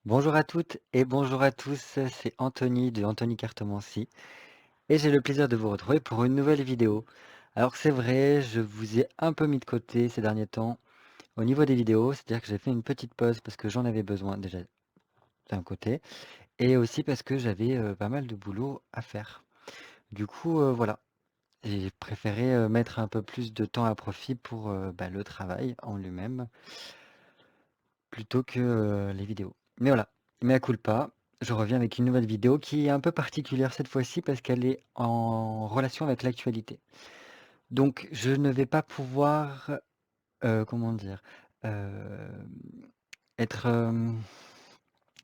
Bonjour à toutes et bonjour à tous, c'est Anthony de Anthony Cartomancie et j'ai le plaisir de vous retrouver pour une nouvelle vidéo. Alors c'est vrai, je vous ai un peu mis de côté ces derniers temps au niveau des vidéos, c'est-à-dire que j'ai fait une petite pause parce que j'en avais besoin déjà d'un côté et aussi parce que j'avais pas mal de boulot à faire. Du coup, voilà, j'ai préféré mettre un peu plus de temps à profit pour le travail en lui-même plutôt que les vidéos. Mais voilà, mea culpa, je reviens avec une nouvelle vidéo qui est un peu particulière cette fois-ci parce qu'elle est en relation avec l'actualité. Donc je ne vais pas pouvoir, comment dire, hem, être,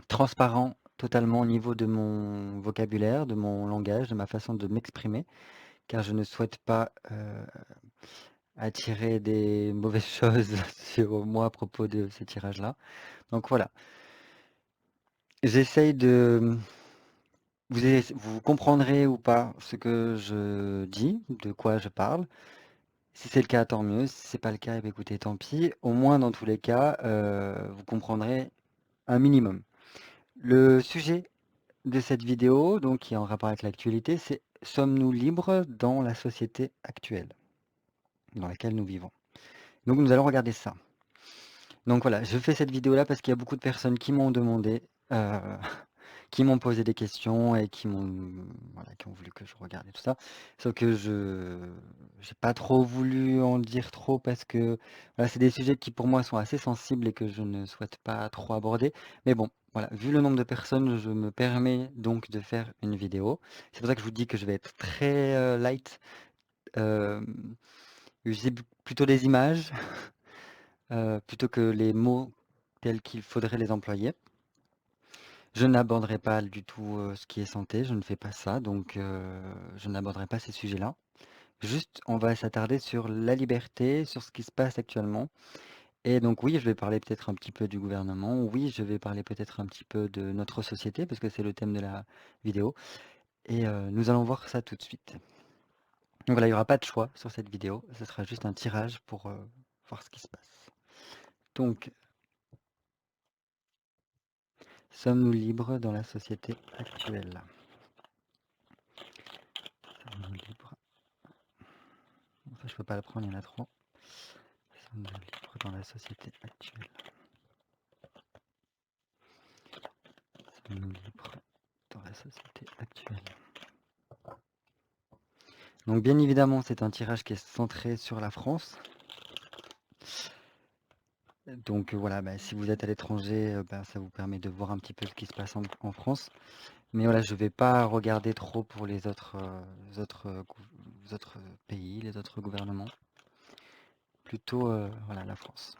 transparent totalement au niveau de mon vocabulaire, de mon langage, de ma façon de m'exprimer, car je ne souhaite pas, attirer des mauvaises choses sur moi à propos de ce tirage-là. Donc voilà, j'essaye de vous comprendrez ou pas ce que je dis, de quoi je parle. Si c'est le cas, tant mieux. Si c'est pas le cas, eh beh, écoutez, tant pis. Au moins, dans tous les cas, vous comprendrez un minimum. Le sujet de cette vidéo, donc qui est en rapport avec l'actualité, c'est: sommes-nous libres dans la société actuelle dans laquelle nous vivons? Donc nous allons regarder ça. Donc voilà, je fais cette vidéo-là parce qu'il y a beaucoup de personnes qui m'ont demandé, qui m'ont posé des questions et qui m'ont voilà, qui ont voulu que je regarde et tout ça. Sauf que je j'ai pas trop voulu en dire trop parce que, voilà, c'est des sujets qui pour moi sont assez sensibles et que je ne souhaite pas trop aborder. Mais bon, voilà, vu le nombre de personnes, je me permets donc de faire une vidéo. C'est pour ça que je vous dis que je vais être très, light, hem, j'utilise plutôt des images, plutôt que les mots tels qu'il faudrait les employer. Je n'aborderai pas du tout, ce qui est santé, je ne fais pas ça, donc je n'aborderai pas ces sujets-là. Juste, on va s'attarder sur la liberté, sur ce qui se passe actuellement et donc oui, je vais parler peut-être un petit peu du gouvernement, oui, je vais parler peut-être un petit peu de notre société parce que c'est le thème de la vidéo et nous allons voir ça tout de suite. Donc voilà, il y aura pas de choix sur cette vidéo, ce sera juste un tirage pour, voir ce qui se passe. Donc, sommes-nous libres dans la société actuelle? Sommes-nous libres? Bon, ça je peux pas le prendre, il y en a trop. Sommes-nous libres dans la société actuelle? Sommes-nous libres dans la société actuelle? Donc bien évidemment, c'est un tirage qui est centré sur la France. Donc voilà, si vous êtes à l'étranger, ça vous permet de voir un petit peu ce qui se passe en France. Mais voilà, je ne vais pas regarder trop pour les autres, autres pays, les autres gouvernements. Plutôt, voilà, la France.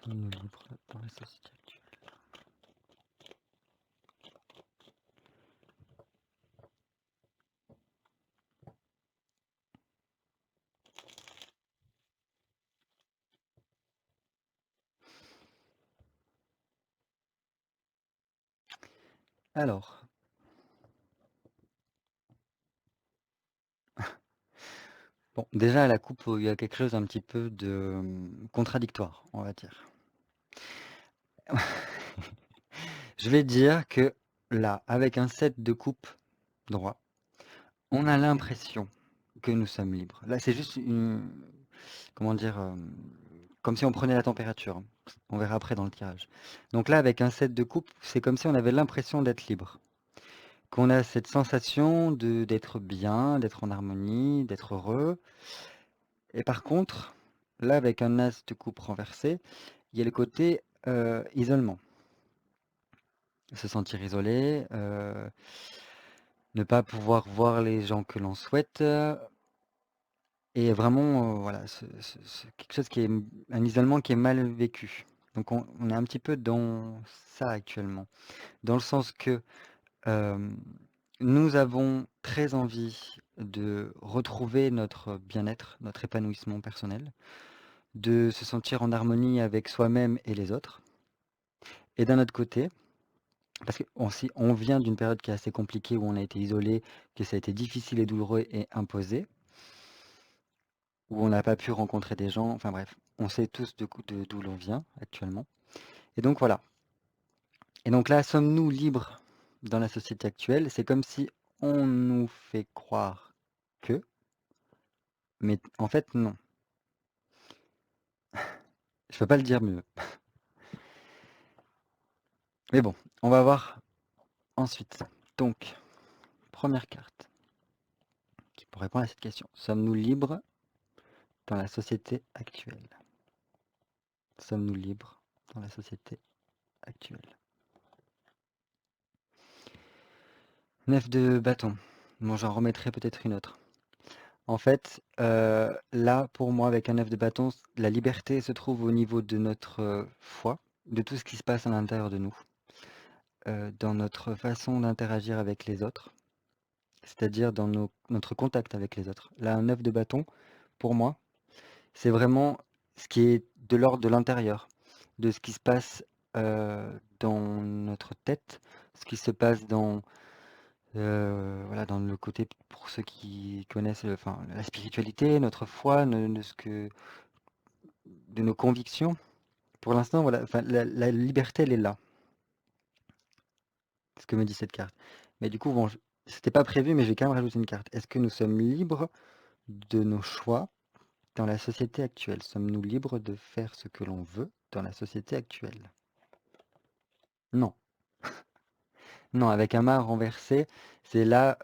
Sommes-nous libres dans la société actuelle? Alors, bon, déjà à la coupe, il y a quelque chose d'un petit peu de contradictoire, on va dire. Je vais dire que là, avec un set de coupe droit, on a l'impression que nous sommes libres. Là, c'est juste une, comment dire, comme si on prenait la température, hein. On verra après dans le tirage. Donc là, avec un set de coupe, c'est comme si on avait l'impression d'être libre. Qu'on a cette sensation d'être bien, d'être en harmonie, d'être heureux. Et par contre, là, avec un as de coupe renversé, il y a le côté isolement. Se sentir isolé, ne pas pouvoir voir les gens que l'on souhaite, et vraiment, voilà, quelque chose qui est un isolement qui est mal vécu. Donc on est un petit peu dans ça actuellement. Dans le sens que, hem, nous avons très envie de retrouver notre bien-être, notre épanouissement personnel, de se sentir en harmonie avec soi-même et les autres. Et d'un autre côté, parce qu'on vient d'une période qui est assez compliquée, où on a été isolé, que ça a été difficile et douloureux et imposé, où on n'a pas pu rencontrer des gens, enfin bref, on sait tous d'où l'on vient actuellement. Et donc voilà. Et donc là, sommes-nous libres dans la société actuelle? C'est comme si on nous fait croire que, mais en fait non. Je peux pas le dire mieux. Mais bon, on va voir ensuite. Donc, première carte qui pour répondre à cette question. Sommes-nous libres dans la société actuelle? Sommes-nous libres dans la société actuelle? 9 de bâton. Bon, j'en remettrai peut-être une autre. En fait, là, pour moi, avec un 9 de bâton, la liberté se trouve au niveau de notre foi, de tout ce qui se passe à l'intérieur de nous, dans notre façon d'interagir avec les autres, c'est-à-dire dans notre contact avec les autres. Là, un 9 de bâton, pour moi, c'est vraiment ce qui est de l'ordre de l'intérieur, de ce qui se passe dans notre tête, ce qui se passe dans, voilà, dans le côté, pour ceux qui connaissent enfin, la spiritualité, notre foi, de nos convictions. Pour l'instant, voilà, enfin, la liberté, elle est là, ce que me dit cette carte. Mais du coup, bon, c'était pas prévu, mais je vais quand même rajouter une carte. Est-ce que nous sommes libres de nos choix dans la société actuelle? Sommes-nous libres de faire ce que l'on veut dans la société actuelle? Non. Non, avec un mât renversé, c'est là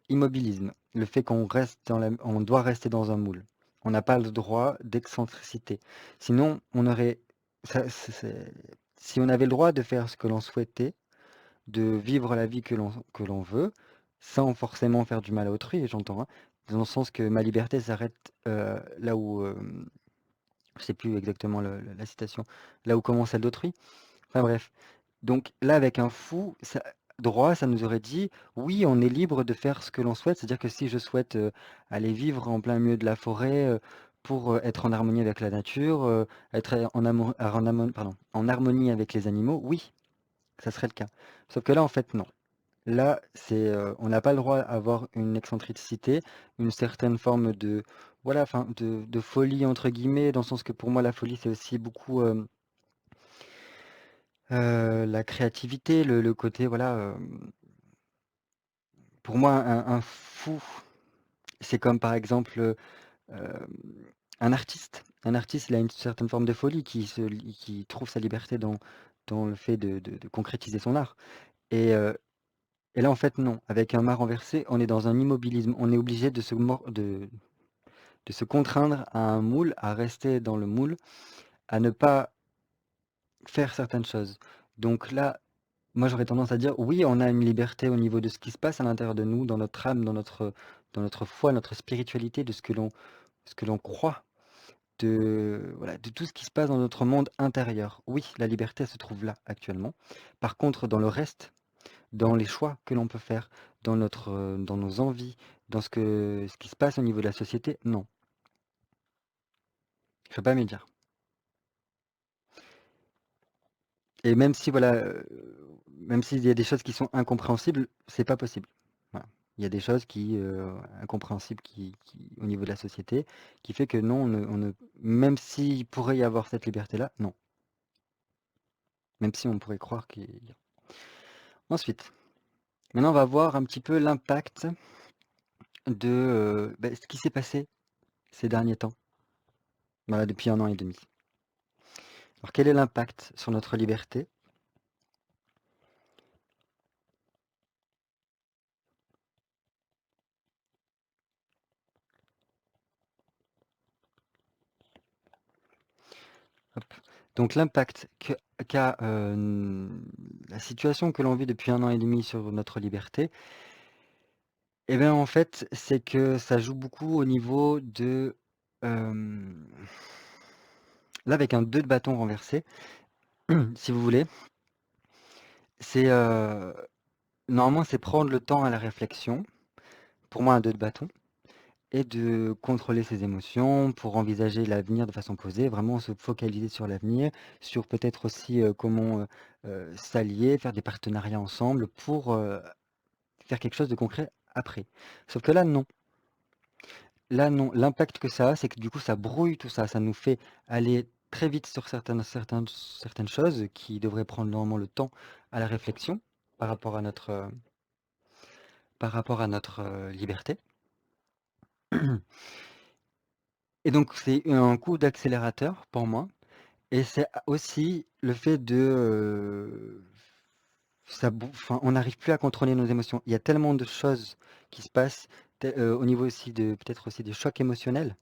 immobilisme. Le fait qu'on reste on doit rester dans un moule. On n'a pas le droit d'excentricité. Sinon, on aurait, si on avait le droit de faire ce que l'on souhaitait, de vivre la vie que l'on veut, sans forcément faire du mal à autrui, et j'entends, hein, dans le sens que ma liberté s'arrête là où, je sais plus exactement la citation, là où commence celle d'autrui. Enfin bref. Donc là, avec un fou, droit, ça nous aurait dit, oui, on est libre de faire ce que l'on souhaite. C'est-à-dire que si je souhaite aller vivre en plein milieu de la forêt pour être en harmonie avec la nature, être en harmonie avec les animaux, oui, ça serait le cas. Sauf que là, en fait, non. Là, on n'a pas le droit d'avoir une excentricité, une certaine forme de, voilà, enfin, de folie entre guillemets, dans le sens que pour moi, la folie, c'est aussi beaucoup la créativité, le côté, voilà. Pour moi, un fou, c'est comme par exemple un artiste. Un artiste, il a une certaine forme de folie qui trouve sa liberté dans le fait de concrétiser son art. Et, et là, en fait, non. Avec un mât renversé, on est dans un immobilisme. On est obligé de se contraindre à un moule, à rester dans le moule, à ne pas faire certaines choses. Donc là, moi, j'aurais tendance à dire, oui, on a une liberté au niveau de ce qui se passe à l'intérieur de nous, dans notre âme, dans notre foi, notre spiritualité, de ce que l'on croit, voilà, de tout ce qui se passe dans notre monde intérieur. Oui, la liberté elle se trouve là actuellement. Par contre, dans le reste, dans les choix que l'on peut faire, dans nos envies, dans ce qui se passe au niveau de la société, non. Je ne peux pas me dire. Et même si, voilà, même s'il y a des choses qui sont incompréhensibles, c'est pas possible. Voilà. Il y a des choses incompréhensibles au niveau de la société, qui fait que non, même s'il pourrait y avoir cette liberté-là, non. Même si on pourrait croire qu'il y a. Ensuite, maintenant on va voir un petit peu l'impact de ce qui s'est passé ces derniers temps, voilà, depuis 1 an et demi. Alors quel est l'impact sur notre liberté? Hop. Donc l'impact qu'a la situation que l'on vit depuis 1 an et demi sur notre liberté, eh bien en fait, c'est que ça joue beaucoup au niveau de... là, avec un 2 de bâton renversé, si vous voulez, c'est... normalement, c'est prendre le temps à la réflexion, pour moi un 2 de bâton, et de contrôler ses émotions pour envisager l'avenir de façon posée, vraiment se focaliser sur l'avenir, sur peut-être aussi comment s'allier, faire des partenariats ensemble pour faire quelque chose de concret après. Sauf que là, non. Là, non. L'impact que ça a, c'est que du coup, ça brouille tout ça. Ça nous fait aller très vite sur certaines choses qui devraient prendre normalement le temps à la réflexion par rapport à notre liberté. Et donc c'est un coup d'accélérateur pour moi et c'est aussi le fait de, enfin, on n'arrive plus à contrôler nos émotions. Il y a tellement de choses qui se passent au niveau aussi peut-être aussi des chocs émotionnels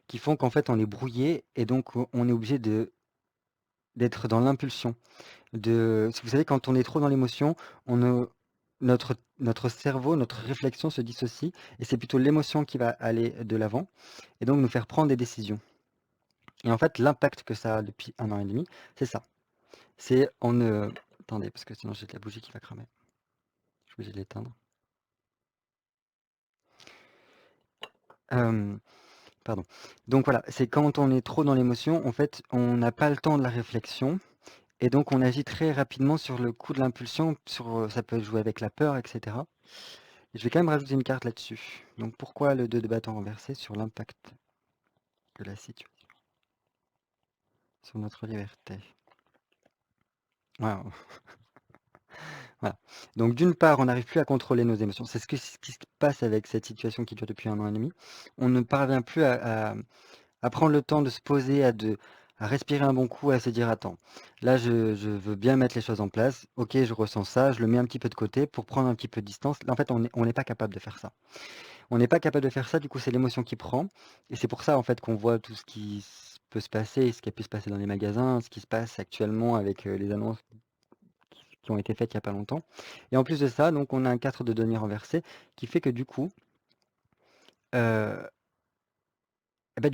qui font qu'en fait on est brouillé et donc on est obligé d'être dans l'impulsion. Vous savez, quand on est trop dans l'émotion, notre cerveau, notre réflexion se dissocie et c'est plutôt l'émotion qui va aller de l'avant et donc nous faire prendre des décisions. Et en fait, l'impact que ça a depuis 1 an et demi, c'est ça. C'est attendez, parce que sinon j'ai de la bougie qui va cramer. Je suis obligé de l'éteindre. Pardon. Donc voilà, c'est quand on est trop dans l'émotion, en fait, on n'a pas le temps de la réflexion et donc on agit très rapidement sur le coup de l'impulsion, ça peut jouer avec la peur, etc. Et je vais quand même rajouter une carte là-dessus. Donc pourquoi le 2 de bâton renversé sur l'impact de la situation sur notre liberté? Ouais, voilà. Donc d'une part, on n'arrive plus à contrôler nos émotions. C'est ce qui se passe avec cette situation qui dure depuis 1 an et demi. On ne parvient plus à prendre le temps de se poser, à respirer un bon coup, à se dire: «Attends, là je veux bien mettre les choses en place. OK, je ressens ça, je le mets un petit peu de côté pour prendre un petit peu de distance». Là, en fait, on n'est pas capable de faire ça. On n'est pas capable de faire ça, du coup, c'est l'émotion qui prend et c'est pour ça, en fait, qu'on voit tout ce qui peut se passer, ce qui a pu se passer dans les magasins, ce qui se passe actuellement avec, les annonces qui ont été faites il y a pas longtemps et en plus de ça, donc on a un 4 de denier renversé qui fait que du coup, heu et bah,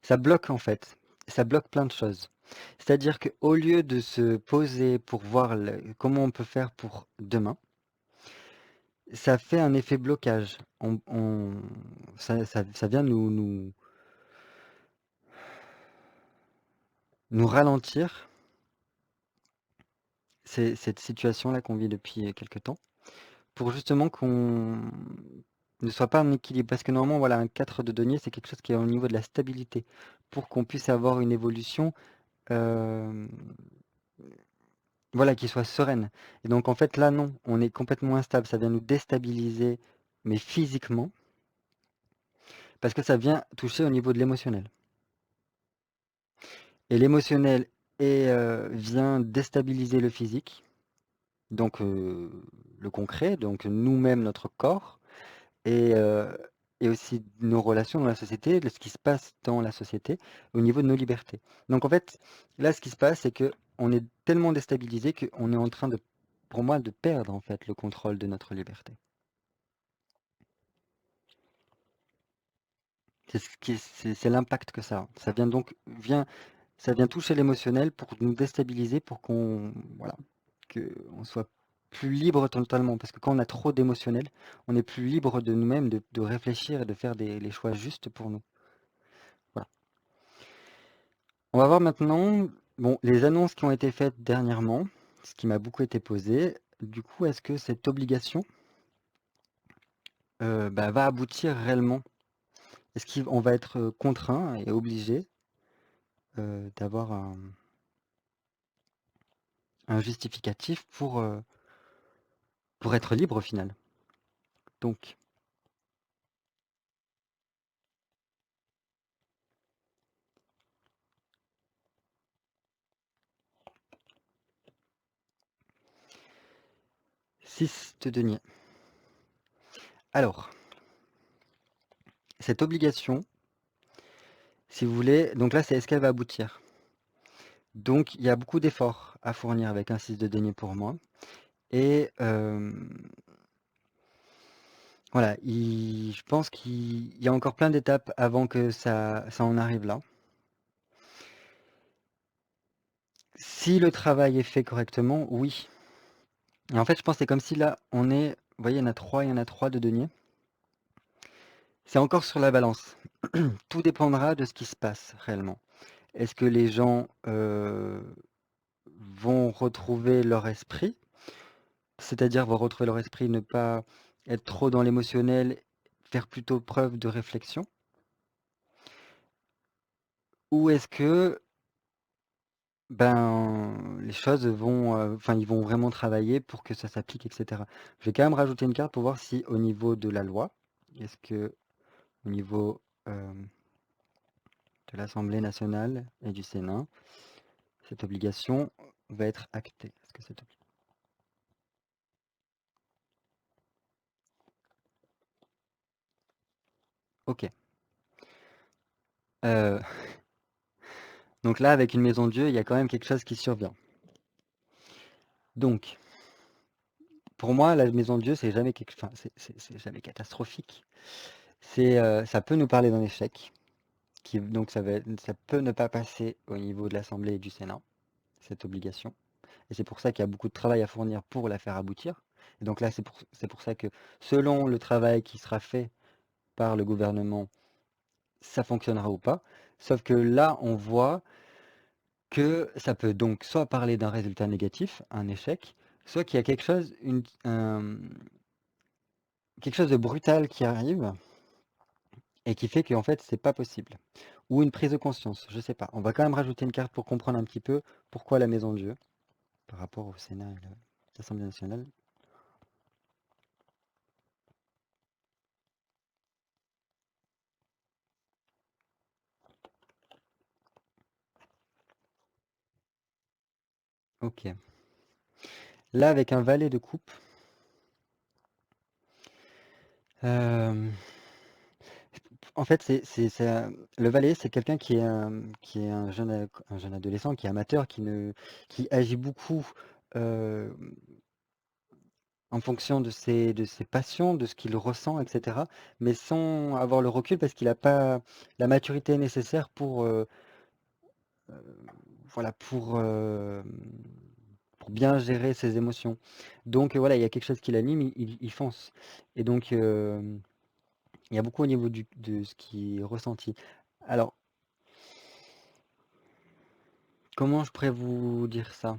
ça bloque, en fait. Ça bloque plein de choses. C'est-à-dire qu'au lieu de se poser pour voir comment on peut faire pour demain, ça fait un effet blocage. Ça vient nous ralentir, cette situation-là qu'on vit depuis quelque temps, pour justement qu'on ne soit pas en équilibre. Parce que normalement, voilà, un 4 de denier, c'est quelque chose qui est au niveau de la stabilité, pour qu'on puisse avoir une évolution, hem, voilà, qui soit sereine. Et donc en fait, là, non, on est complètement instable. Ça vient nous déstabiliser, mais physiquement, parce que ça vient toucher au niveau de l'émotionnel. Et l'émotionnel vient déstabiliser le physique, donc le concret, donc nous-mêmes, notre corps. Et aussi nos relations dans la société, de ce qui se passe dans la société, au niveau de nos libertés. Donc en fait, là, ce qui se passe, c'est qu'on est tellement déstabilisé qu'on est en train pour moi, de perdre en fait le contrôle de notre liberté. C'est l'impact que ça a. Ça vient toucher l'émotionnel pour nous déstabiliser, pour voilà, qu'on soit plus libre totalement. Parce que quand on a trop d'émotionnel, on est plus libre de nous-mêmes, de réfléchir et de faire les choix justes pour nous. Voilà. On va voir maintenant, bon, les annonces qui ont été faites dernièrement, ce qui m'a beaucoup été posé. Du coup, est-ce que cette obligation va aboutir réellement? Est-ce qu'on va être contraint et obligé d'avoir un justificatif pour être libre au final? Donc, 6 de denier. Alors, cette obligation, si vous voulez, donc là, c'est est-ce qu'elle va aboutir? Donc, il y a beaucoup d'efforts à fournir avec un 6 de denier pour moi. Et voilà, je pense qu'il y a encore plein d'étapes avant que ça en arrive là. Si le travail est fait correctement, oui. Et en fait, je pense que c'est comme si là, vous voyez, il y en a 3 de denier. C'est encore sur la balance. Tout dépendra de ce qui se passe réellement. Est-ce que les gens vont retrouver leur esprit? C'est-à-dire vont retrouver leur esprit, ne pas être trop dans l'émotionnel, faire plutôt preuve de réflexion? Ou est-ce que Ben, les choses vont, enfin, ils vont vraiment travailler pour que ça s'applique, etc. Je vais quand même rajouter une carte pour voir si au niveau de la loi, est-ce que au niveau de l'Assemblée nationale et du Sénat, cette obligation va être actée. Est-ce que cette Ok. Euh, donc là, avec une maison de Dieu, il y a quand même quelque chose qui survient. Donc, pour moi, la maison de Dieu, c'est jamais enfin, c'est jamais catastrophique. Ça peut nous parler d'un échec, donc ça peut ne pas passer au niveau de l'Assemblée et du Sénat, cette obligation. Et c'est pour ça qu'il y a beaucoup de travail à fournir pour la faire aboutir. Et donc là, c'est pour ça que selon le travail qui sera fait par le gouvernement, ça fonctionnera ou pas. Sauf que là, on voit que ça peut donc soit parler d'un résultat négatif, un échec, soit qu'il y a quelque chose de brutal qui arrive et qui fait qu'en fait, c'est pas possible. Ou une prise de conscience, je sais pas. On va quand même rajouter une carte pour comprendre un petit peu pourquoi la Maison de Dieu, par rapport au Sénat et l'Assemblée nationale. Ok. Là, avec un valet de coupe, euh, en fait, le valet, c'est quelqu'un qui est un jeune adolescent, qui est amateur, qui agit beaucoup euh, en fonction de ses passions, de ce qu'il ressent, etc. Mais sans avoir le recul parce qu'il n'a pas la maturité nécessaire euh, voilà, pour bien gérer ses émotions. Donc voilà, il y a quelque chose qui l'anime, il fonce. Et donc, il y a beaucoup au niveau de ce qui est ressenti. Alors, comment je pourrais vous dire ça?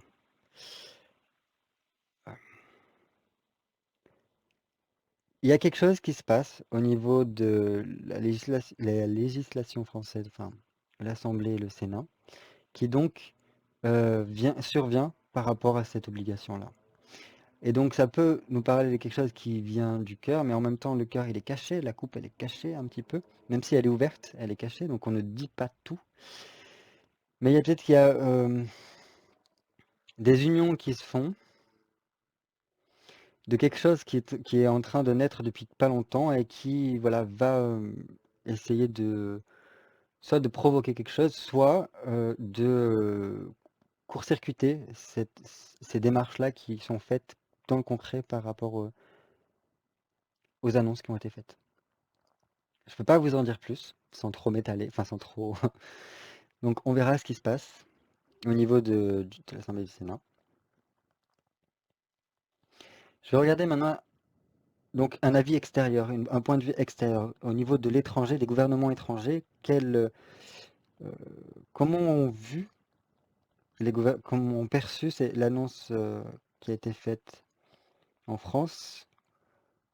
Il y a quelque chose qui se passe au niveau de la législation française, enfin l'Assemblée et le Sénat, qui donc survient par rapport à cette obligation-là. Et donc ça peut nous parler de quelque chose qui vient du cœur, mais en même temps le cœur il est caché, la coupe elle est cachée un petit peu, même si elle est ouverte, elle est cachée, donc on ne dit pas tout. Mais il y a peut-être qu'il y a des unions qui se font, de quelque chose qui est en train de naître depuis pas longtemps et qui voilà va essayer de soit de provoquer quelque chose, soit de court-circuiter ces démarches-là qui sont faites dans le concret par rapport aux annonces qui ont été faites. Je peux pas vous en dire plus, sans trop m'étaler, enfin sans trop. Donc on verra ce qui se passe au niveau de l'Assemblée du Sénat. Je vais regarder maintenant donc un avis extérieur, un point de vue extérieur au niveau de l'étranger, des gouvernements étrangers. Comment ont vu comment ont perçu l'annonce qui a été faite en France?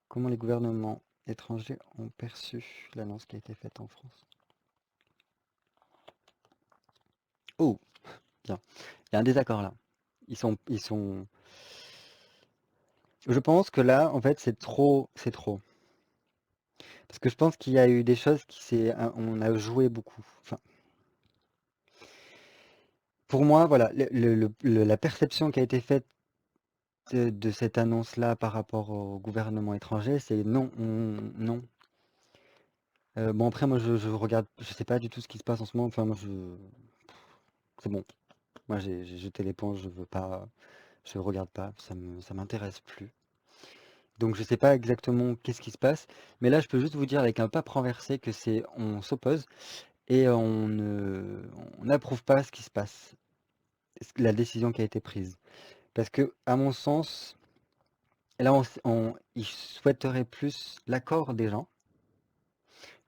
Comment les gouvernements étrangers ont perçu l'annonce qui a été faite en France? Oh, bien. Il y a un désaccord là. Ils sont. Je pense que là, en fait, c'est trop, c'est trop. Parce que je pense qu'il y a eu des choses on a joué beaucoup. Enfin, pour moi, voilà, la perception qui a été faite de cette annonce-là par rapport au gouvernement étranger, c'est non, non. Bon après, moi, je regarde, je sais pas du tout ce qui se passe en ce moment. Enfin, moi, c'est bon. Moi, j'ai jeté l'éponge. Je veux pas, je regarde pas. Ça m'intéresse plus. Donc, je sais pas exactement qu'est-ce qui se passe. Mais là, je peux juste vous dire avec un pape renversé que on s'oppose. Et on n'approuve pas ce qui se passe, la décision qui a été prise. Parce que, à mon sens, là, ils souhaiteraient plus l'accord des gens,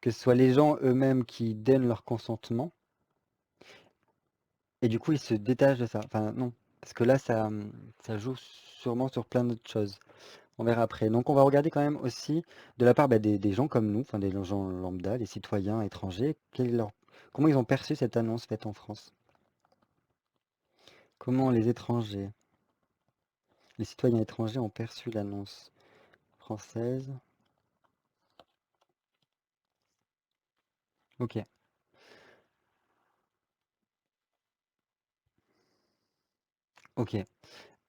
que ce soit les gens eux-mêmes qui donnent leur consentement, et du coup, ils se détachent de ça. Enfin, non, parce que là, ça joue sûrement sur plein d'autres choses. On verra après. Donc, on va regarder quand même aussi, de la part des gens comme nous, enfin des gens lambda, les citoyens étrangers, comment ils ont perçu cette annonce faite en France. Comment les citoyens étrangers ont perçu l'annonce française? Ok, ok.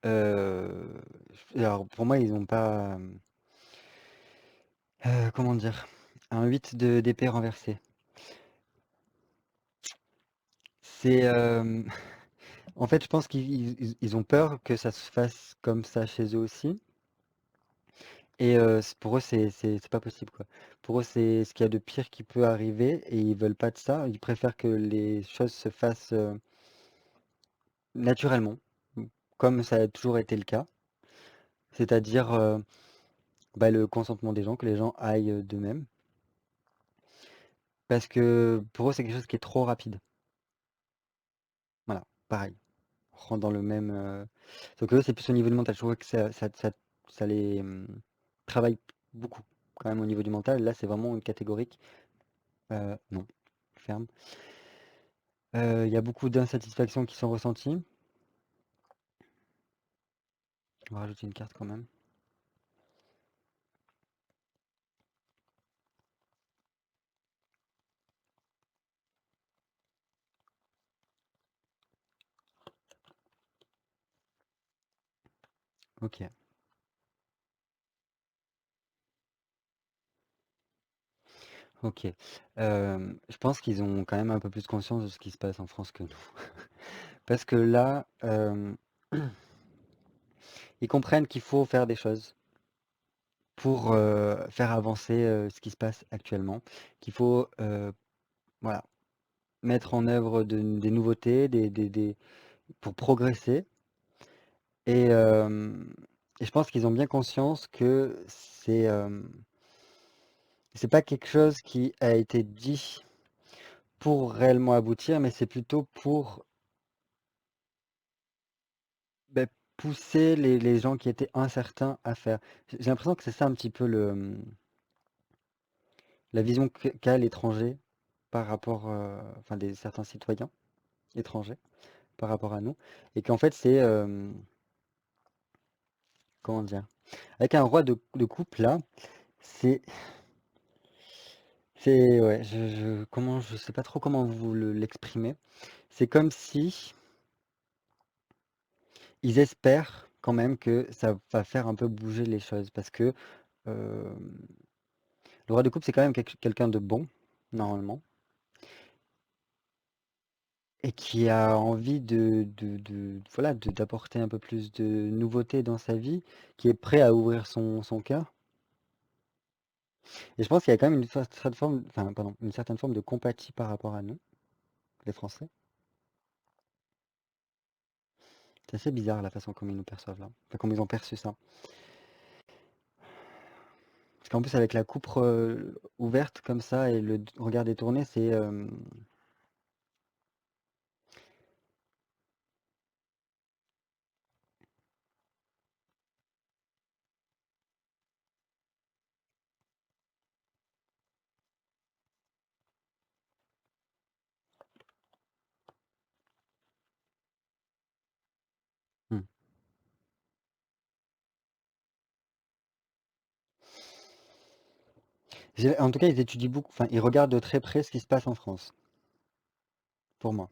Euh, alors pour moi, ils n'ont pas, comment dire, un 8 d'épée renversé. C'est, en fait, je pense qu'ils ont peur que ça se fasse comme ça chez eux aussi. Et pour eux, c'est pas possible, quoi. Pour eux, c'est ce qu'il y a de pire qui peut arriver et ils veulent pas de ça. Ils préfèrent que les choses se fassent naturellement, comme ça a toujours été le cas. C'est-à-dire bah, le consentement des gens, que les gens aillent d'eux-mêmes. Parce que pour eux, c'est quelque chose qui est trop rapide. Voilà, pareil. On rentre dans le même. Donc eux, c'est plus au niveau du mental. Je trouve que ça les travaille beaucoup quand même au niveau du mental. Là, c'est vraiment une catégorique. Non, ferme. Il y a beaucoup d'insatisfaction qui sont ressenties. On va rajouter une carte quand même. Ok, ok. Je pense qu'ils ont quand même un peu plus conscience de ce qui se passe en France que nous. Parce que là, ils comprennent qu'il faut faire des choses pour faire avancer ce qui se passe actuellement, qu'il faut voilà, mettre en œuvre des nouveautés, pour progresser. Et, euh, et je pense qu'ils ont bien conscience que c'est pas quelque chose qui a été dit pour réellement aboutir, mais c'est plutôt pour ben, pousser les gens qui étaient incertains à faire. J'ai l'impression que c'est ça un petit peu la vision qu'a l'étranger par rapport, enfin certains citoyens étrangers par rapport à nous, et qu'en fait c'est, comment dire, avec un roi de coupe là, c'est, ouais, je sais pas trop comment vous l'exprimer. C'est comme si ils espèrent quand même que ça va faire un peu bouger les choses, parce que euh, le roi de coupe c'est quand même quelqu'un de bon normalement, et qui a envie voilà, d'apporter un peu plus de nouveauté dans sa vie, qui est prêt à ouvrir son cœur. Et je pense qu'il y a quand même une certaine forme de compatie par rapport à nous, les Français. C'est assez bizarre la façon comme ils nous perçoivent là, enfin comme ils ont perçu ça. Parce qu'en plus avec la coupe ouverte comme ça et le regard détourné, c'est hmm. En tout cas, ils étudient beaucoup, enfin ils regardent de très près ce qui se passe en France, pour moi.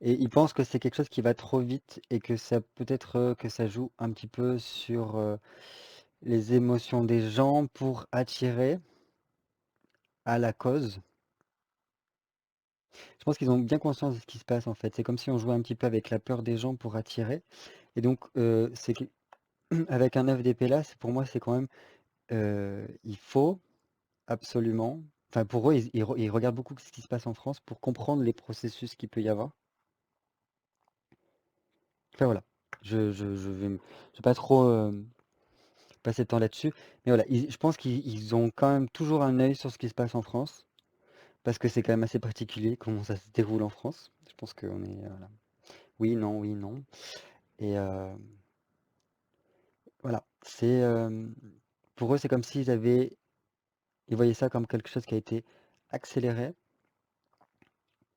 Et ils pensent que c'est quelque chose qui va trop vite et que ça peut-être que ça joue un petit peu sur les émotions des gens pour attirer à la cause. Je pense qu'ils ont bien conscience de ce qui se passe en fait. C'est comme si on jouait un petit peu avec la peur des gens pour attirer. Et donc, avec un œuf d'épée là, pour moi, c'est quand même, il faut absolument, enfin pour eux, ils regardent beaucoup ce qui se passe en France pour comprendre les processus qu'il peut y avoir. Enfin voilà, je vais pas trop passer de temps là-dessus, mais voilà, je pense qu'ils ont quand même toujours un œil sur ce qui se passe en France, parce que c'est quand même assez particulier comment ça se déroule en France. Je pense qu'on est, voilà. Oui, non, oui, non. Et voilà, pour eux, c'est comme ils voyaient ça comme quelque chose qui a été accéléré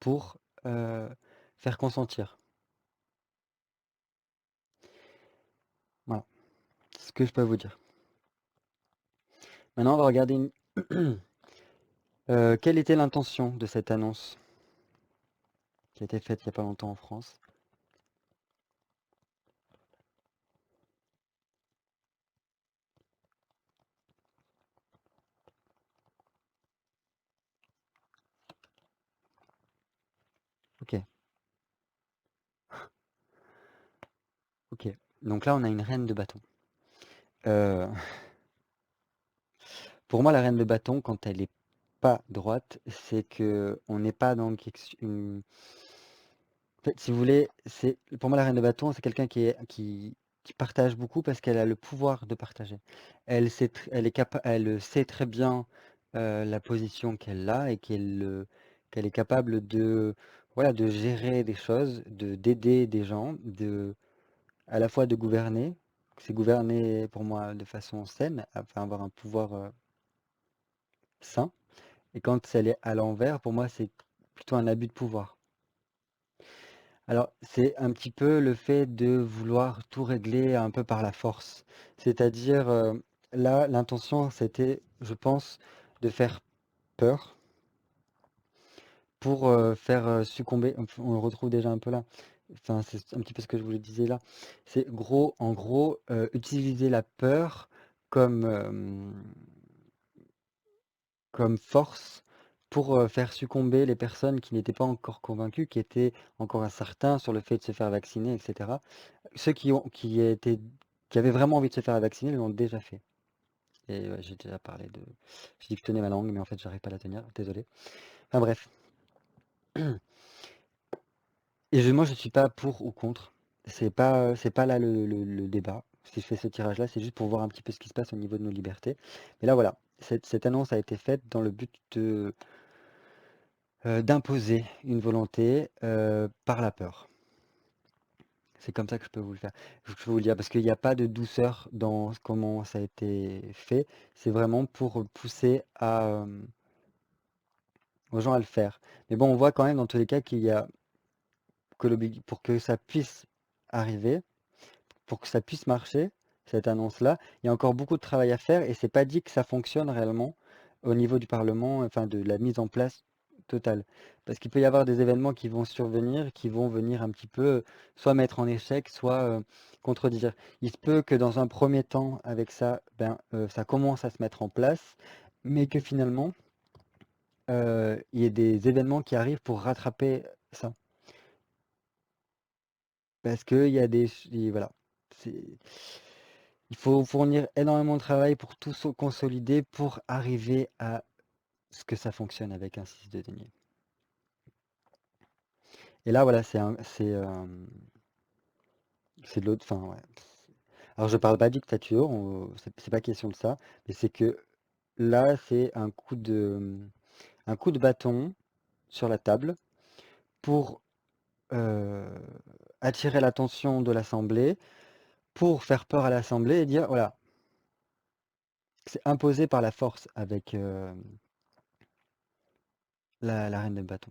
pour faire consentir. ce que je peux vous dire. Maintenant, on va regarder quelle était l'intention de cette annonce qui a été faite il n'y a pas longtemps en France. Ok, ok. Donc là, on a une reine de bâton. Euh, pour moi, la reine de bâton, quand elle est pas droite, c'est que on n'est pas dans une... En fait, si vous voulez, pour moi la reine de bâton, c'est quelqu'un qui partage beaucoup parce qu'elle a le pouvoir de partager. Elle sait très bien la position qu'elle a et qu'elle est capable de, voilà, de gérer des choses, d'aider des gens, à la fois de gouverner. C'est gouverner pour moi de façon saine, enfin avoir un pouvoir sain. Et quand elle est à l'envers, pour moi, c'est plutôt un abus de pouvoir. Alors, c'est un petit peu le fait de vouloir tout régler un peu par la force. C'est-à-dire, là, l'intention, c'était, je pense, de faire peur pour faire succomber. Enfin, on le retrouve déjà un peu là. Enfin, c'est un petit peu ce que je vous disais là. C'est gros, en gros, utiliser la peur comme, comme force pour faire succomber les personnes qui n'étaient pas encore convaincues, qui étaient encore incertains sur le fait de se faire vacciner, etc. Ceux qui avaient vraiment envie de se faire vacciner l'ont déjà fait. Et ouais, j'ai déjà parlé de. J'ai dit que je tenais ma langue, mais en fait, j'arrive pas à la tenir. Désolé. Enfin bref. Et moi, je suis pas pour ou contre. C'est pas là le débat. Si je fais ce tirage-là, c'est juste pour voir un petit peu ce qui se passe au niveau de nos libertés. Mais là, voilà. Cette annonce a été faite dans le but d'imposer une volonté par la peur. C'est comme ça que je peux vous le faire. Je peux vous le dire parce qu'il n'y a pas de douceur dans comment ça a été fait. C'est vraiment pour pousser aux gens à le faire. Mais bon, on voit quand même dans tous les cas qu'il y a pour que ça puisse arriver, pour que ça puisse marcher, cette annonce-là, il y a encore beaucoup de travail à faire et c'est pas dit que ça fonctionne réellement au niveau du Parlement, enfin de la mise en place totale. Parce qu'il peut y avoir des événements qui vont survenir, qui vont venir un petit peu soit mettre en échec, soit contredire. Il se peut que dans un premier temps, avec ça, ça commence à se mettre en place, mais que finalement, il y ait des événements qui arrivent pour rattraper ça. Parce qu'il y a voilà. C'est- Il faut fournir énormément de travail pour tout consolider pour arriver à ce que ça fonctionne avec un 6 de denier. Et là, voilà, c'est de l'autre. Enfin, ouais. Alors, je parle pas de dictature, c'est pas question de ça, mais c'est que là, c'est un coup de bâton sur la table pour euh, attirer l'attention de l'Assemblée, pour faire peur à l'Assemblée et dire, voilà, c'est imposé par la force avec la reine de bâton.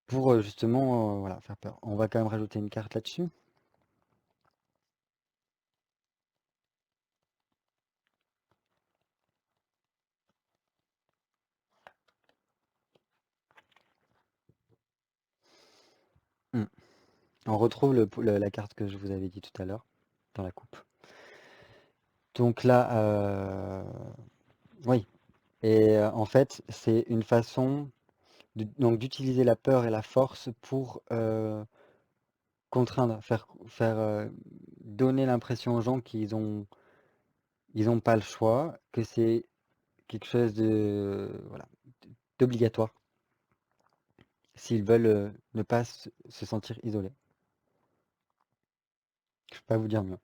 Pour justement voilà, faire peur. On va quand même rajouter une carte là-dessus. Hmm. On retrouve la carte que je vous avais dit tout à l'heure dans la coupe. Donc là, oui. Et en fait, c'est une façon donc d'utiliser la peur et la force pour contraindre, donner l'impression aux gens ils ont pas le choix, que c'est quelque chose de voilà, d'obligatoire s'ils veulent ne pas se sentir isolés. Je peux pas vous dire mieux.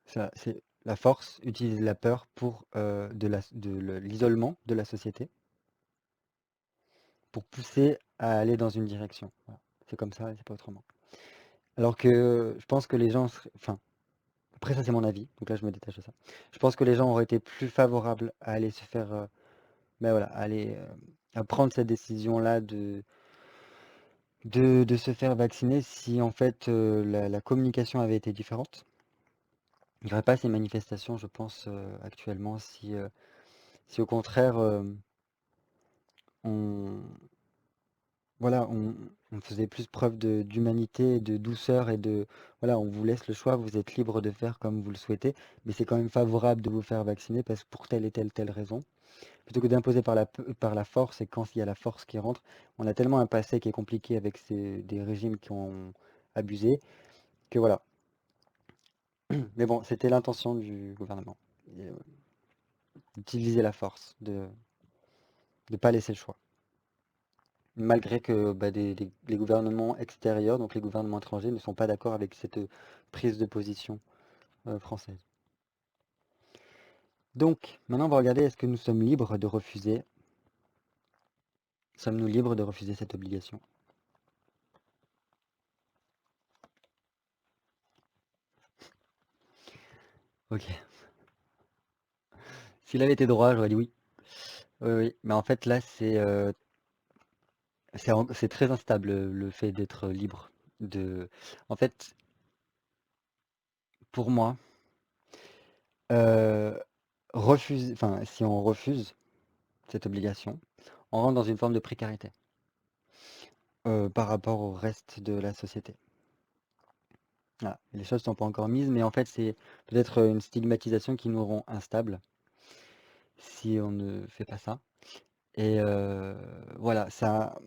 C'est la force utilise la peur pour l'isolement de la société, pour pousser à aller dans une direction. Voilà. C'est comme ça et c'est pas autrement. Alors que je pense que les gens enfin, après ça c'est mon avis, donc là je me détache de ça. Je pense que les gens auraient été plus favorables à aller se faire, ben voilà, à prendre cette décision-là de se faire vacciner si en fait la communication avait été différente. Il n'y aurait pas ces manifestations, je pense, actuellement, si au contraire on, voilà, on faisait plus preuve d'humanité, de douceur et de, voilà, on vous laisse le choix, vous êtes libre de faire comme vous le souhaitez, mais c'est quand même favorable de vous faire vacciner parce que pour telle et telle raison, plutôt que d'imposer par la force, et quand il y a la force qui rentre, on a tellement un passé qui est compliqué avec des régimes qui ont abusé, que voilà. Mais bon, c'était l'intention du gouvernement, d'utiliser la force, de ne pas laisser le choix. Malgré que bah, les gouvernements extérieurs, donc les gouvernements étrangers, ne sont pas d'accord avec cette prise de position française. Donc, maintenant on va regarder, est-ce que nous sommes libres de refuser, sommes-nous libres de refuser cette obligation? Ok. S'il avait été droit, j'aurais dit oui. Oui, oui. Mais en fait, là, c'est très instable, le fait d'être libre. En fait, pour moi, euh, enfin, si on refuse cette obligation, on rentre dans une forme de précarité par rapport au reste de la société. Voilà. Les choses ne sont pas encore mises, mais en fait, c'est peut-être une stigmatisation qui nous rend instables si on ne fait pas ça. Et voilà, ça,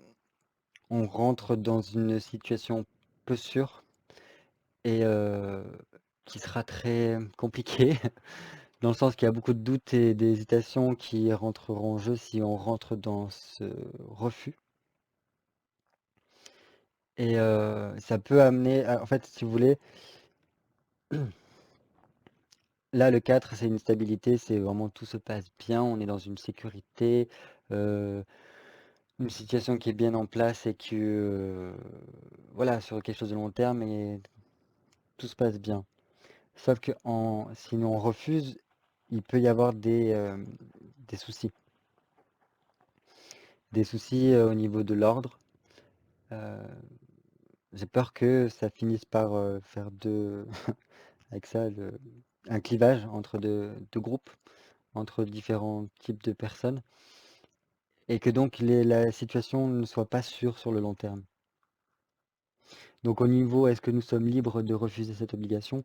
on rentre dans une situation peu sûre et qui sera très compliquée, dans le sens qu'il y a beaucoup de doutes et d'hésitations qui rentreront en jeu si on rentre dans ce refus. Et ça peut amener, en fait, si vous voulez, là, le 4, c'est une stabilité, c'est vraiment tout se passe bien, on est dans une sécurité, une situation qui est bien en place et que, voilà, sur quelque chose de long terme et tout se passe bien. Sauf que si on refuse, il peut y avoir des soucis. Des soucis au niveau de l'ordre. Euh, j'ai peur que ça finisse par faire avec ça, un clivage entre deux groupes, entre différents types de personnes. Et que donc la situation ne soit pas sûre sur le long terme. Donc au niveau, est-ce que nous sommes libres de refuser cette obligation?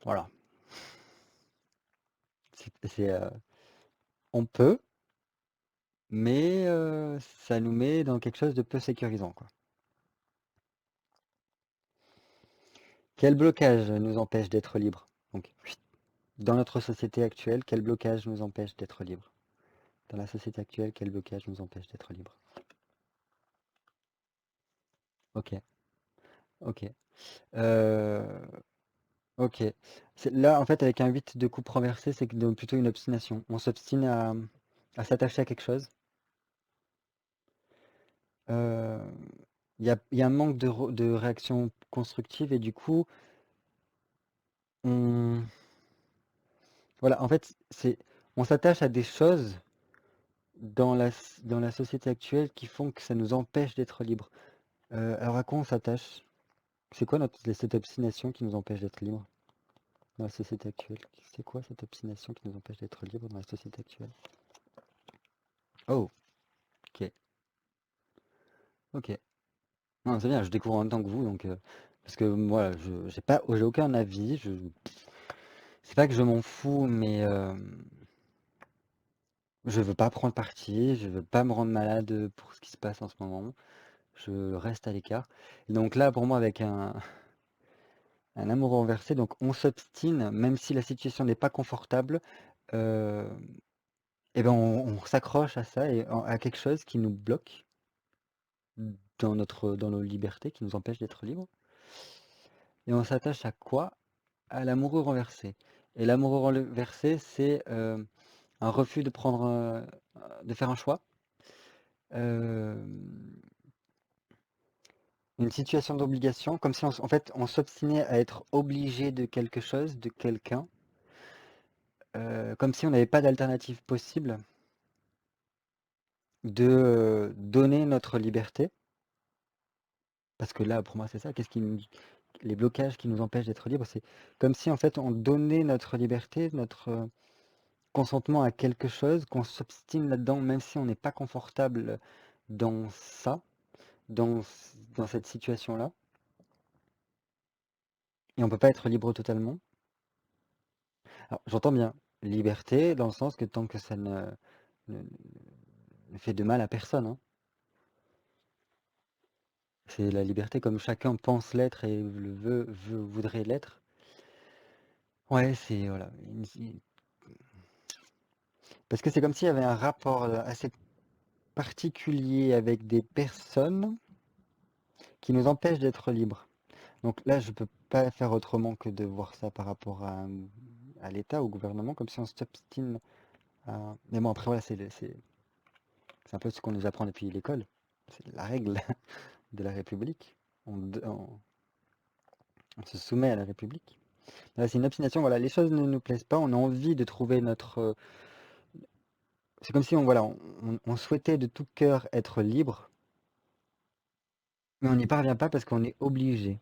Voilà. On peut, mais ça nous met dans quelque chose de peu sécurisant, quoi. Quel blocage nous empêche d'être libres? Donc, dans notre société actuelle, quel blocage nous empêche d'être libres? Dans la société actuelle, quel blocage nous empêche d'être libres? Ok, ok. Euh, ok. Là, en fait, avec un 8 de coupe renversée, c'est plutôt une obstination. On s'obstine à s'attacher à quelque chose. Euh, Il y a un manque de réaction constructive et du coup, on, voilà, en fait, on s'attache à des choses dans la société actuelle qui font que ça nous empêche d'être libres. Alors à quoi on s'attache? C'est quoi cette obstination qui nous empêche d'être libres dans la société actuelle? C'est quoi cette obstination qui nous empêche d'être libres dans la société actuelle? Oh, ok, ok. Non, c'est bien, je découvre en même temps que vous, donc parce que moi, j'ai aucun avis. C'est pas que je m'en fous, mais je veux pas prendre parti, je veux pas me rendre malade pour ce qui se passe en ce moment. Je reste à l'écart. Et donc là, pour moi, avec un amour renversé, donc on s'obstine, même si la situation n'est pas confortable, euh, et ben on s'accroche à ça et à quelque chose qui nous bloque dans nos libertés, qui nous empêche d'être libres. Et on s'attache à quoi? À l'amoureux renversé. Et l'amoureux renversé, c'est un refus de faire un choix, euh, une situation d'obligation, comme si en fait on s'obstinait à être obligé de quelque chose, de quelqu'un, comme si on n'avait pas d'alternative possible. de donner notre liberté, parce que là, pour moi, c'est ça, les blocages qui nous empêchent d'être libres, c'est comme si en fait on donnait notre liberté, notre consentement à quelque chose, qu'on s'obstine là-dedans, même si on n'est pas confortable dans ça, dans cette situation-là, et on peut pas être libre totalement. Alors, j'entends bien liberté dans le sens que tant que ça ne, ne fait de mal à personne, hein. C'est la liberté comme chacun pense l'être et voudrait l'être. Ouais, c'est voilà. Parce que c'est comme s'il y avait un rapport assez particulier avec des personnes qui nous empêchent d'être libres. Donc là, je peux pas faire autrement que de voir ça par rapport à l'État, au gouvernement, comme si on s'obstine à... Mais bon, après, voilà, c'est un peu ce qu'on nous apprend depuis l'école. C'est la règle de la République. On se soumet à la République. Là, c'est une obstination, voilà, les choses ne nous plaisent pas, on a envie de trouver notre... c'est comme si on souhaitait de tout cœur être libre, mais on n'y parvient pas parce qu'on est obligé.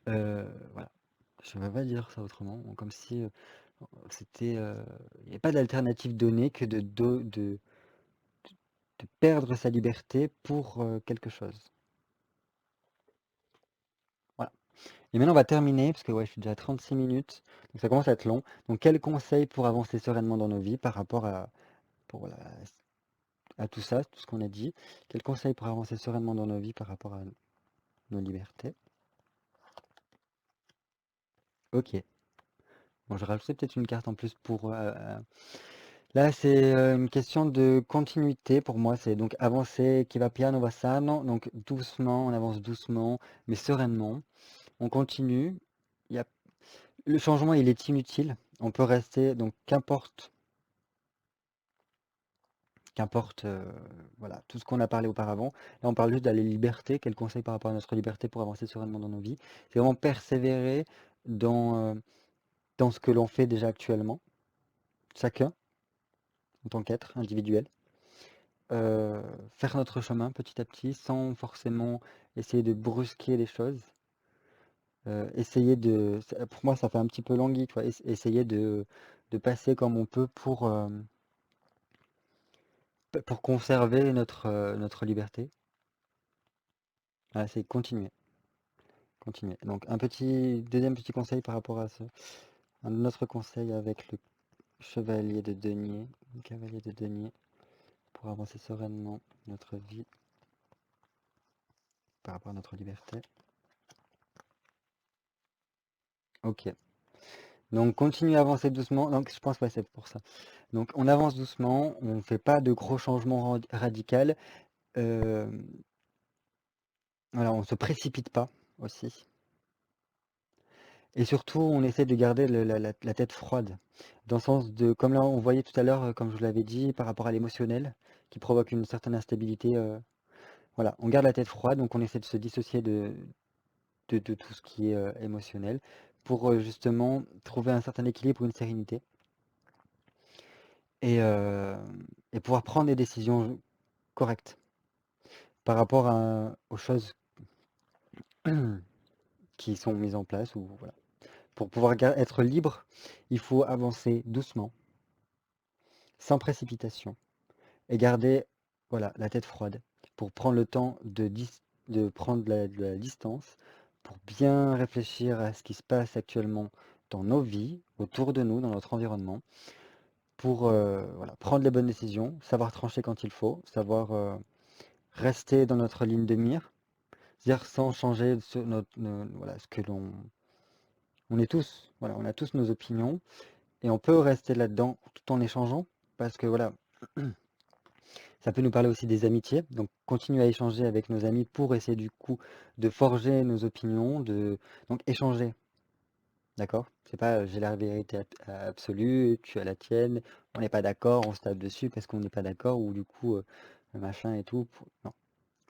Voilà. Je ne vais pas dire ça autrement, comme si c'était... il n'y a pas d'alternative donnée que de perdre sa liberté pour quelque chose. Voilà. Et maintenant, on va terminer, parce que ouais, je suis déjà à 36 minutes, donc ça commence à être long. Donc, quels conseils pour avancer sereinement dans nos vies par rapport à tout ça, tout ce qu'on a dit? Quels conseils pour avancer sereinement dans nos vies par rapport à nos libertés? Ok. Bon, je rajouterai peut-être une carte en plus pour... là, c'est une question de continuité pour moi. C'est donc avancer, qui va piano va sano. Donc doucement, on avance doucement, mais sereinement. On continue. Il y a... Le changement, il est inutile. On peut rester, donc qu'importe, voilà, tout ce qu'on a parlé auparavant. Là, on parle juste de la liberté. Quel conseil par rapport à notre liberté pour avancer sereinement dans nos vies? C'est vraiment persévérer dans ce que l'on fait déjà actuellement, chacun, en tant qu'être individuel. Faire notre chemin petit à petit, sans forcément essayer de brusquer les choses. Pour moi, ça fait un petit peu langui, tu vois, essayer de passer comme on peut pour conserver notre liberté. Voilà, c'est continuer. Continuer. Donc deuxième petit conseil par rapport à un autre conseil avec le chevalier de denier, le cavalier de denier, pour avancer sereinement notre vie par rapport à notre liberté. Ok. Donc continue à avancer doucement. Donc je pense que c'est pour ça. Donc on avance doucement, on ne fait pas de gros changements radicaux. Voilà, on ne se précipite pas aussi. Et surtout, on essaie de garder la tête froide. Dans le sens de, comme là on voyait tout à l'heure, comme je vous l'avais dit, par rapport à l'émotionnel, qui provoque une certaine instabilité. Voilà, on garde la tête froide, donc on essaie de se dissocier de tout ce qui est émotionnel, pour justement trouver un certain équilibre, une sérénité, et, euh, et pouvoir prendre des décisions correctes par rapport aux choses qui sont mises en place. Ou, voilà. Pour pouvoir être libre, il faut avancer doucement, sans précipitation, et garder voilà, la tête froide, pour prendre le temps de prendre de la distance, pour bien réfléchir à ce qui se passe actuellement dans nos vies, autour de nous, dans notre environnement, pour voilà, prendre les bonnes décisions, savoir trancher quand il faut, savoir rester dans notre ligne de mire, c'est-à-dire sans changer voilà, ce que on est tous, voilà, on a tous nos opinions, et on peut rester là-dedans tout en échangeant, parce que voilà, ça peut nous parler aussi des amitiés, donc continuer à échanger avec nos amis pour essayer du coup de forger nos opinions, donc échanger, d'accord? C'est pas j'ai la vérité absolue, tu as la tienne, on n'est pas d'accord, on se tape dessus parce qu'on n'est pas d'accord, ou du coup machin et tout. Non,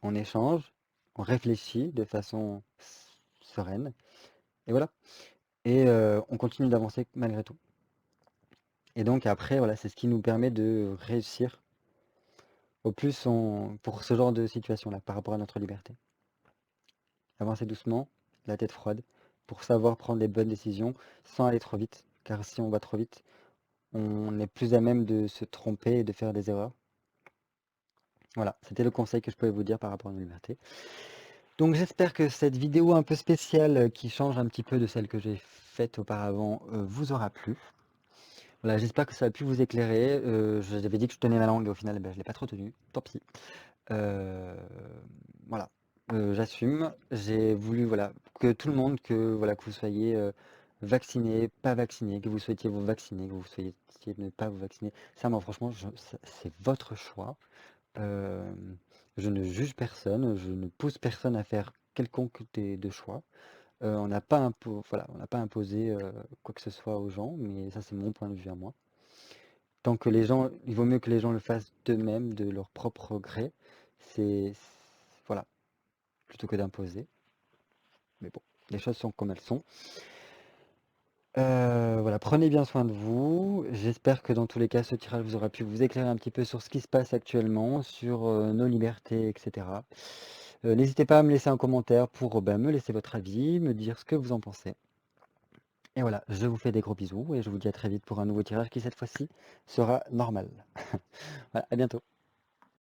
on échange, on réfléchit de façon sereine, et voilà. Et on continue d'avancer malgré tout. Et donc après, voilà, c'est ce qui nous permet de réussir Au plus, pour ce genre de situation-là, par rapport à notre liberté. Avancer doucement, la tête froide, pour savoir prendre les bonnes décisions sans aller trop vite. Car si on va trop vite, on est plus à même de se tromper et de faire des erreurs. Voilà, c'était le conseil que je pouvais vous dire par rapport à la liberté. Donc j'espère que cette vidéo un peu spéciale qui change un petit peu de celle que j'ai faite auparavant vous aura plu. Voilà, j'espère que ça a pu vous éclairer. J'avais dit que je tenais ma langue et au final, je ne l'ai pas trop tenue. Tant pis. Euh, voilà, j'assume. J'ai voulu voilà, que tout le monde, voilà, que vous soyez vacciné, pas vacciné, que vous souhaitiez vous vacciner, que vous souhaitiez ne pas vous vacciner. Ça, moi, franchement, c'est votre choix. Euh, je ne juge personne, je ne pousse personne à faire quelconque de choix. On n'a pas voilà, on n'a pas imposé quoi que ce soit aux gens, mais ça, c'est mon point de vue à moi. Tant que les gens, il vaut mieux que les gens le fassent d'eux-mêmes, de leur propre gré. Voilà, plutôt que d'imposer. Mais bon, les choses sont comme elles sont. Voilà, prenez bien soin de vous. J'espère que dans tous les cas, ce tirage vous aura pu vous éclairer un petit peu sur ce qui se passe actuellement, sur nos libertés, etc. N'hésitez pas à me laisser un commentaire pour me laisser votre avis, me dire ce que vous en pensez. Et voilà, je vous fais des gros bisous et je vous dis à très vite pour un nouveau tirage qui cette fois-ci sera normal. Voilà, à bientôt.